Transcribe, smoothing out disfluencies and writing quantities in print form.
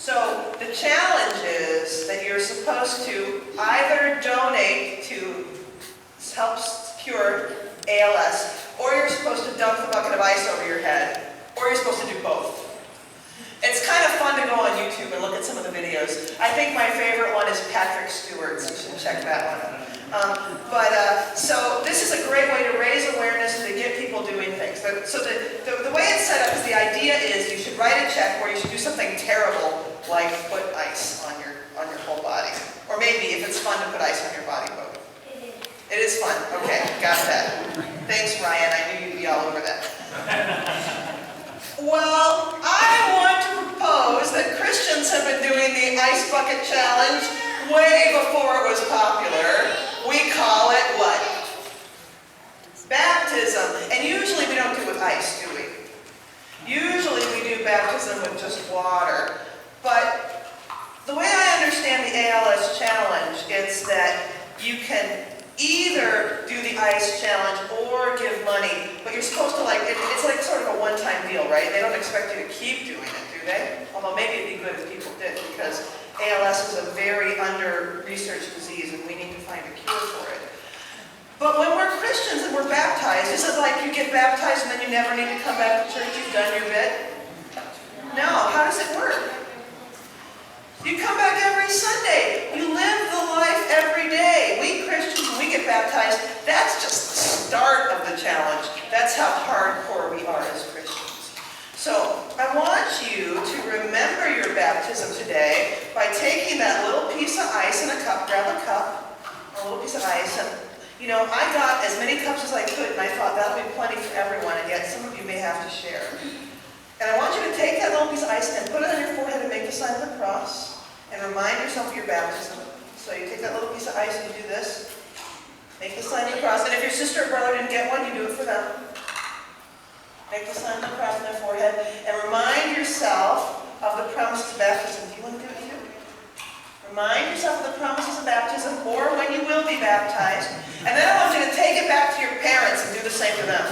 So the challenge is that you're supposed to either donate to help cure ALS, or you're supposed to dump the bucket of ice over your head, or you're supposed to do both. It's kind of fun to go on YouTube and look at some of the videos. I think my favorite one is Patrick Stewart's. You should check that one. So this is a great way to raise awareness and to get people doing things. So the way it's set up is the idea is you should write a check, or you should do something terrible like put ice on your whole body. Or maybe if it's fun to put ice on your body, both. It is fun. Okay, got that. Thanks, Ryan. I knew you'd be all over that. Well, I want to propose that Christians have been doing the ice bucket challenge way before it was popular. We call it what? Baptism. And usually we don't do it with ice, do we? Usually we do baptism with just water. But the way I understand the ALS challenge is that you can either do the ice challenge or give money, but you're supposed to it's like sort of a one-time deal, right? They don't expect you to keep doing it, do they? Although maybe it'd be good if people did, because ALS is a very under-researched disease and we need to find a cure for it. But when we're Christians and we're baptized, is it like you get baptized and then you never need to come back to church, you've done your bit? No, how does it work? You come back every Sunday. You live the life every day. We Christians, when we get baptized, that's just the start of the challenge. That's how hardcore we are as Christians. So I want you to remember your baptism today by taking that little piece of ice in a cup. Grab a cup, a little piece of ice. And, I got as many cups as I could, and I thought that'll be plenty for everyone, and yet some of you may have to share. And I want you to take that little piece of ice and put it on your forehead and make the sign of the cross. And remind yourself of your baptism. So you take that little piece of ice and you do this. Make the sign of the cross. And if your sister or brother didn't get one, you do it for them. Make the sign of the cross on their forehead. And remind yourself of the promises of baptism. Do you want to do it too? Remind yourself of the promises of baptism, or when you will be baptized. And then I want you to take it back to your parents and do the same to them.